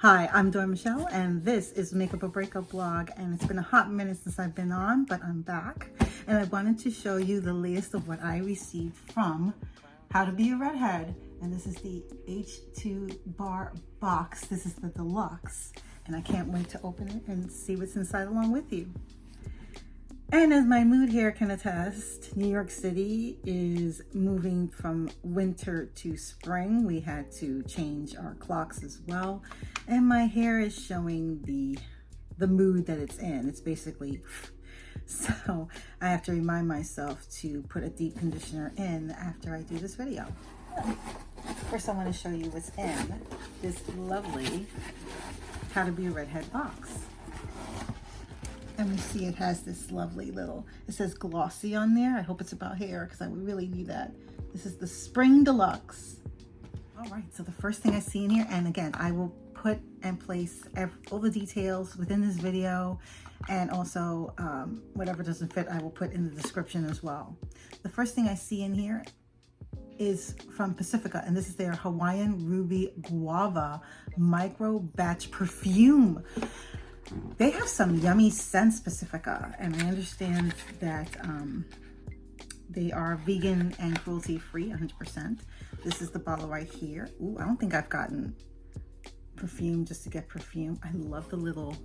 Hi, I'm Dora Michelle, and this is Makeup or Breakup blog, and it's been a hot minute since I've been on, but I'm back, and I wanted to show you the latest of what I received from How to Be a Redhead, and this is the H2BAR box. This is the deluxe, and I can't wait to open it and see what's inside along with you. And as my mood here can attest, New York City is moving from winter to spring. We had to change our clocks as well. And my hair is showing the mood that it's in. It's basically, so I have to remind myself to put a deep conditioner in after I do this video. First, I want to show you what's in this lovely How to Be a Redhead box. And we see it has this lovely little, it says glossy on there. I hope it's about hair because I would really need that. This is the Spring Deluxe. All right, so the first thing I see in here, and again, I will put and place all the details within this video, and also whatever doesn't fit, I will put in the description as well. The first thing I see in here is from Pacifica, and this is their Hawaiian Ruby Guava micro batch perfume. They have some yummy scents, Pacifica, and I understand that they are vegan and cruelty-free, 100%. This is the bottle right here. Ooh, I don't think I've gotten perfume just to get perfume. I love the little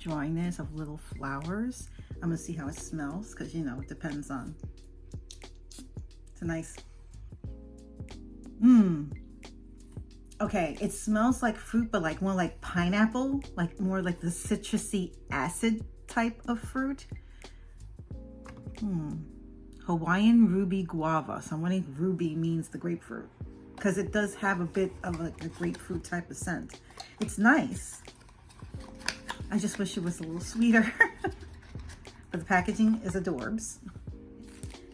drawingness of little flowers. I'm gonna see how it smells because, you know, it depends on. It's a nice. Okay, it smells like fruit, but like more like pineapple, like more like the citrusy acid type of fruit. Hawaiian Ruby Guava. So I'm wondering if ruby means the grapefruit, because it does have a bit of a grapefruit type of scent. It's nice. I just wish it was a little sweeter. But the packaging is adorbs.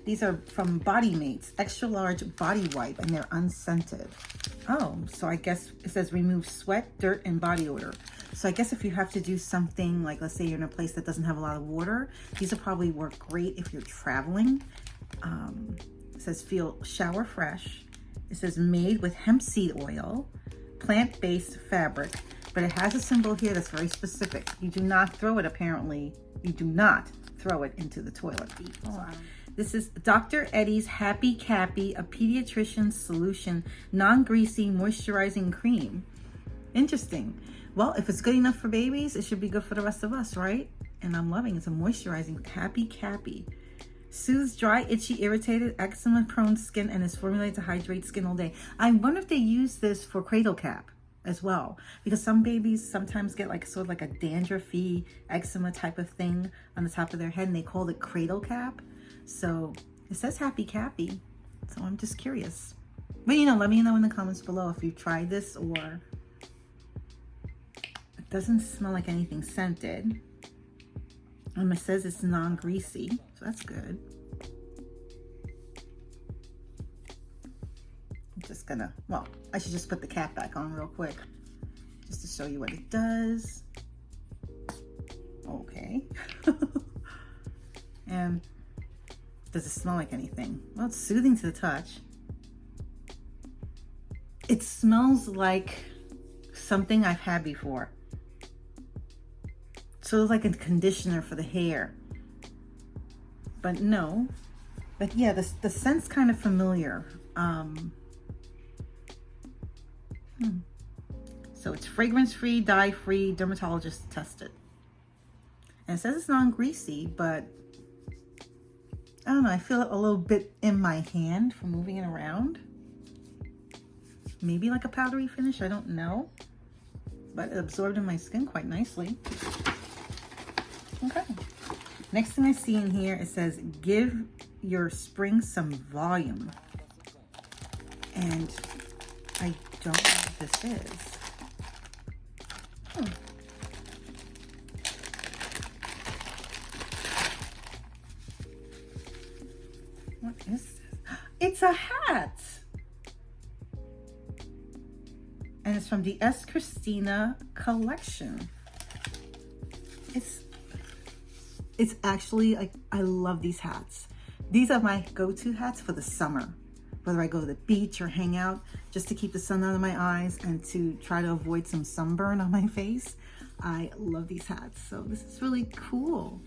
These are from Body Mates, extra large body wipe, and they're unscented. Oh, so I guess it says remove sweat, dirt, and body odor. So I guess if you have to do something, like let's say you're in a place that doesn't have a lot of water, these will probably work great if you're traveling. It says feel shower fresh. It says made with hemp seed oil, plant-based fabric, but it has a symbol here that's very specific. You do not throw it, apparently. You do not throw it into the toilet. This is Dr. Eddie's Happy Cappy, a pediatrician's solution, non-greasy moisturizing cream. Interesting. Well, if it's good enough for babies, it should be good for the rest of us, right? And I'm loving it. It's a moisturizing Happy Cappy. Soothes dry, itchy, irritated, eczema-prone skin, and is formulated to hydrate skin all day. I wonder if they use this for cradle cap as well, because some babies sometimes get like sort of like a dandruffy eczema type of thing on the top of their head, and they call it cradle cap. So it says Happy Cappy, so I'm just curious. But you know, let me know in the comments below if you've tried this, or it doesn't smell like anything scented. And it says it's non-greasy, so that's good. I'm just gonna, well, I should just put the cap back on real quick just to show you what it does. Okay. And does it smell like anything? Well, it's soothing to the touch. It smells like something I've had before. So it's like a conditioner for the hair. But no. But yeah, the scent's kind of familiar. So it's fragrance-free, dye-free, dermatologist tested. And it says it's non-greasy, but I don't know, I feel it a little bit in my hand from moving it around. Maybe like a powdery finish, I don't know. But it absorbed in my skin quite nicely. Okay. Next thing I see in here, it says, give your spring some volume. And I don't know what this is. What is this? It's a hat! And it's from the Christina Collection. It's actually, like, I love these hats. These are my go-to hats for the summer. whether I go to the beach or hang out, just to keep the sun out of my eyes and to try to avoid some sunburn on my face. I love these hats. So this is really cool.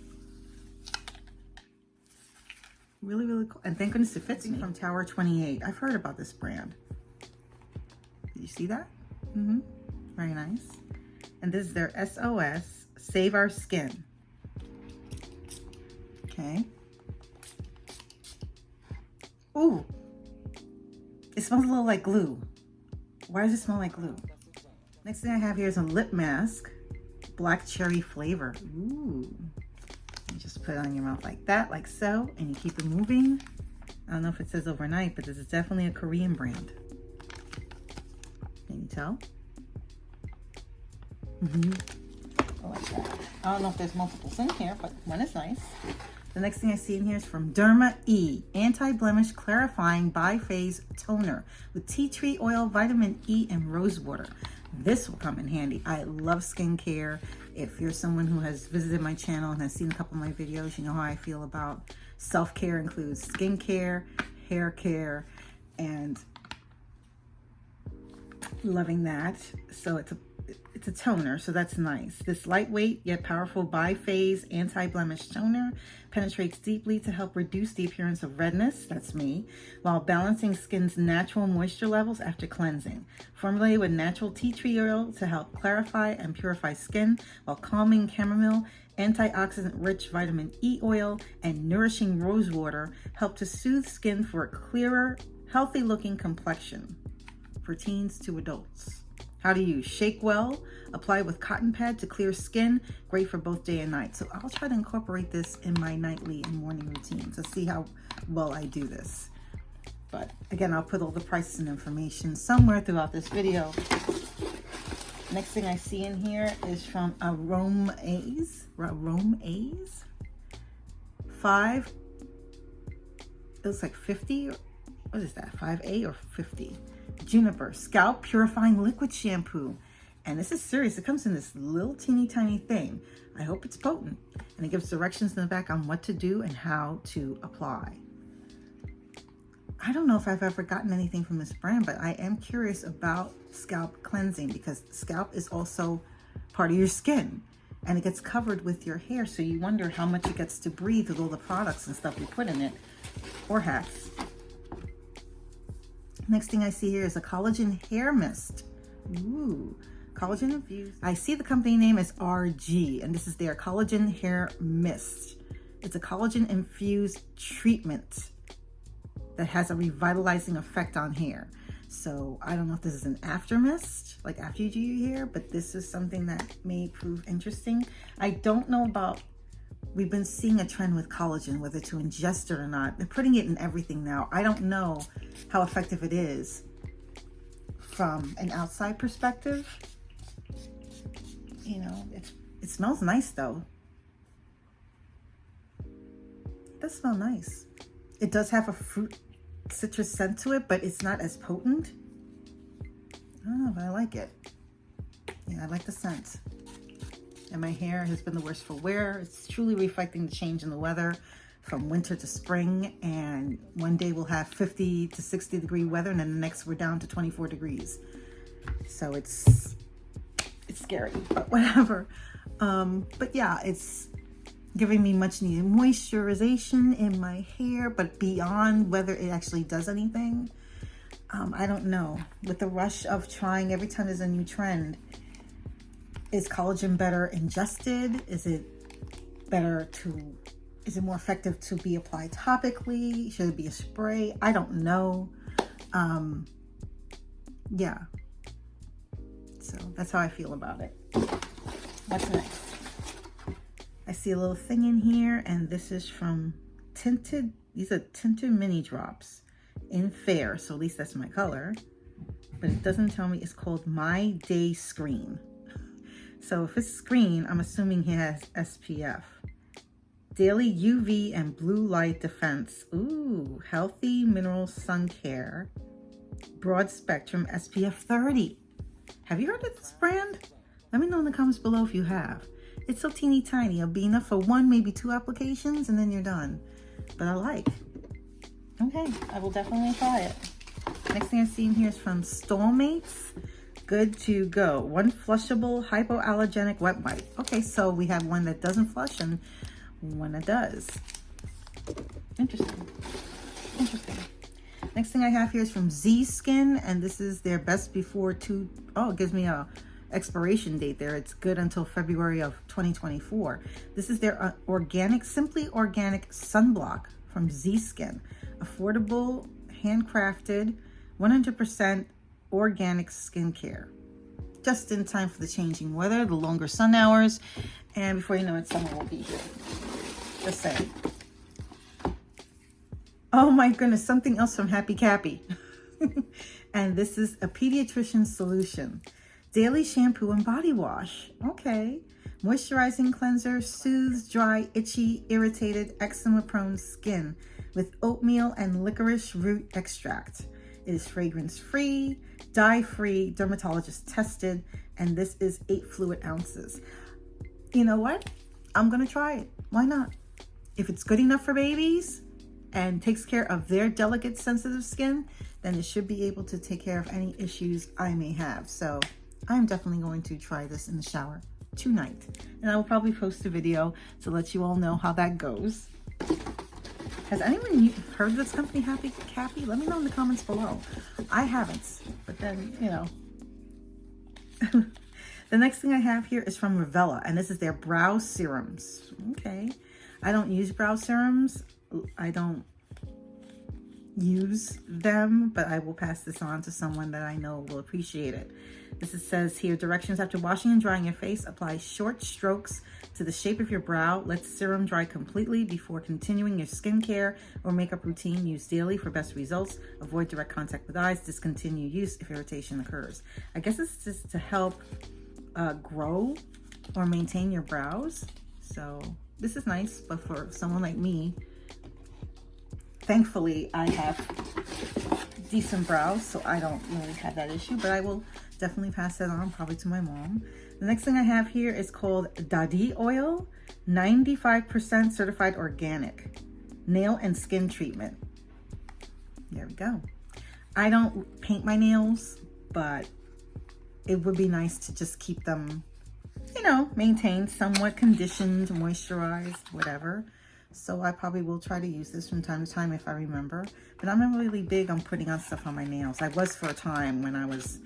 Really, really cool. And thank goodness it fits me. From Tower 28. I've heard about this brand. Did you see that? Very nice. And this is their SOS, Save Our Skin. Okay. Ooh. It smells a little like glue. Why does it smell like glue? Next thing I have here is a lip mask. Black cherry flavor. Ooh. You just put it on your mouth like that, like so, and you keep it moving. I don't know if it says overnight, but this is definitely a Korean brand. Can you tell? I like that. I don't know if there's multiples in here, but one is nice. The next thing I see in here is from Derma E, Anti-Blemish Clarifying Biphase Toner with tea tree oil, vitamin E, and rose water. This will come in handy. I love skincare. If you're someone who has visited my channel and has seen a couple of my videos, you know how I feel about self-care. Includes skincare, hair care, and loving that. So it's a toner, so that's nice. This lightweight yet powerful biphase anti-blemish toner penetrates deeply to help reduce the appearance of redness, that's me, while balancing skin's natural moisture levels after cleansing. Formulated with natural tea tree oil to help clarify and purify skin, while calming chamomile, antioxidant-rich vitamin E oil, and nourishing rose water help to soothe skin for a clearer, healthy-looking complexion for teens to adults. How to use: shake well, apply with cotton pad to clear skin, great for both day and night. So I'll try to incorporate this in my nightly and morning routine to see how well I do this. But again, I'll put all the prices and information somewhere throughout this video. Next thing I see in here is from Aromaze. 5, it looks like 50, what is that, 5A or 50? Juniper Scalp Purifying Liquid Shampoo. And this is serious. It comes in this little teeny tiny thing. I hope it's potent. And it gives directions in the back on what to do and how to apply. I don't know if I've ever gotten anything from this brand, but I am curious about scalp cleansing because scalp is also part of your skin and it gets covered with your hair. So you wonder how much it gets to breathe with all the products and stuff we put in it, or hats. Next thing I see here is a collagen hair mist. Ooh, collagen infused. I see the company name is RG, and this is their collagen hair mist. It's a collagen infused treatment that has a revitalizing effect on hair. So I don't know if this is an after mist, like after you do your hair, but this is something that may prove interesting. I don't know about, we've been seeing a trend with collagen, whether to ingest it or not. They're putting it in everything now. I don't know how effective it is from an outside perspective. You know, it smells nice though. It does smell nice. It does have a fruit citrus scent to it, but it's not as potent. I don't know, but I like it. Yeah, I like the scent. And my hair has been the worst for wear. It's truly reflecting the change in the weather from winter to spring. And one day we'll have 50 to 60 degree weather, and then the next we're down to 24 degrees. So it's scary, but whatever. But yeah, it's giving me much needed moisturization in my hair, but beyond whether it actually does anything, I don't know. With the rush of trying every time there's a new trend, is collagen better ingested? Is it more effective to be applied topically? Should it be a spray? I don't know. Yeah. So that's how I feel about it. What's next? I see a little thing in here, and this is from Tinted. These are tinted mini drops in fair, so at least that's my color. But it doesn't tell me. It's called My Day Screen. So if it's screen, I'm assuming it has SPF. Daily UV and blue light defense. Ooh, healthy mineral sun care. Broad spectrum SPF 30. Have you heard of this brand? Let me know in the comments below if you have. It's so teeny tiny. It'll be enough for one, maybe two applications, and then you're done. But I Okay, I will definitely try it. Next thing I see in here is from Stallmates. Good to go. One flushable hypoallergenic wet wipe. Okay, so we have one that doesn't flush and one that does. Interesting. Interesting. Next thing I have here is from Z Skin, and this is their best before it gives me a expiration date there. It's good until February of 2024. This is their organic, simply organic sunblock from Z Skin. Affordable, handcrafted, 100% organic skincare. Just in time for the changing weather, the longer sun hours, and before you know it, summer will be here. Just saying. Oh my goodness, something else from Happy Cappy. And this is a pediatrician solution. Daily shampoo and body wash. Okay. Moisturizing cleanser soothes dry, itchy, irritated, eczema-prone skin with oatmeal and licorice root extract. It is fragrance-free, dye-free, dermatologist tested, and this is 8 fluid ounces. You know what? I'm gonna try it. Why not? If it's good enough for babies and takes care of their delicate, sensitive skin, then it should be able to take care of any issues I may have. So I'm definitely going to try this in the shower tonight. And I will probably post a video to let you all know how that goes. Has anyone heard of this company, Happy Cappy? Let me know in the comments below. I haven't, but then, you know. The next thing I have here is from Revella, and this is their brow serums. Okay. I don't use brow serums. I don't use them, but I will pass this on to someone that I know will appreciate it. Says here, directions after washing and drying your face, apply short strokes to the shape of your brow. Let serum dry completely before continuing your skincare or makeup routine. Use daily for best results. Avoid direct contact with eyes. Discontinue use if irritation occurs. I guess it's just to help grow or maintain your brows. So this is nice, but for someone like me, thankfully I have decent brows, so I don't really have that issue, but I will definitely pass that on, probably to my mom. The next thing I have here is called Dadi Oil, 95% certified organic, nail and skin treatment. There we go. I don't paint my nails, but it would be nice to just keep them, you know, maintained, somewhat conditioned, moisturized, whatever. So I probably will try to use this from time to time if I remember. But I'm not really big on putting on stuff on my nails. I was for a time when I was,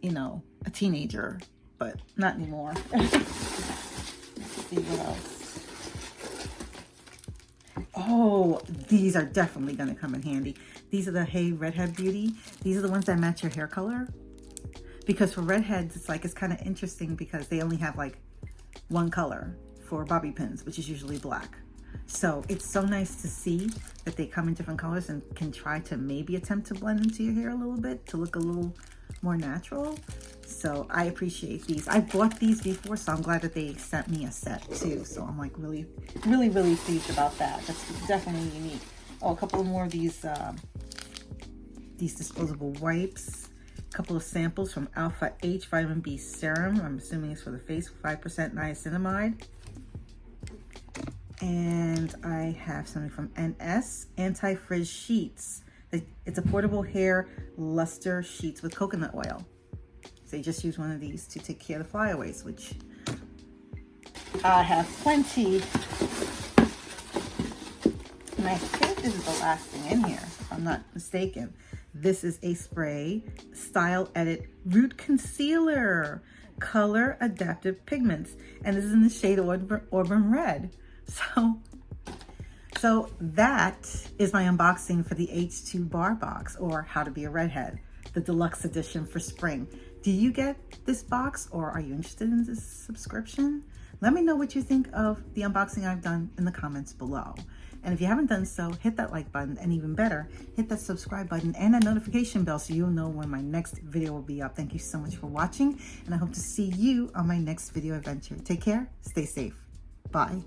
you know, a teenager, but not anymore. Let's see what else. Oh, these are definitely going to come in handy. These are the Hey Redhead Beauty. These are the ones that match your hair color. Because for redheads, it's kind of interesting because they only have like one color for bobby pins, which is usually black. So it's so nice to see that they come in different colors and can try to maybe attempt to blend into your hair a little bit to look a little more natural. So I appreciate these. I bought these before, so I'm glad that they sent me a set too. So I'm like really pleased about that. That's definitely unique. Oh, a couple more of these disposable wipes. A couple of samples from Alpha H Vitamin B Serum. I'm assuming it's for the face, 5% niacinamide. And I have something from NS, Anti-Frizz Sheets. It's a portable hair luster sheets with coconut oil. So you just use one of these to take care of the flyaways, which I have plenty. And I think this is the last thing in here, if I'm not mistaken. This is a spray, Style Edit Root Concealer, Color Adaptive Pigments. And this is in the shade Auburn Red. So that is my unboxing for the H2BAR box, or How to Be a Redhead, the deluxe edition for spring. Do you get this box, or are you interested in this subscription? Let me know what you think of the unboxing I've done in the comments below. And if you haven't done so, hit that like button, and even better, hit that subscribe button and that notification bell so you'll know when my next video will be up. Thank you so much for watching, and I hope to see you on my next video adventure. Take care, stay safe, bye.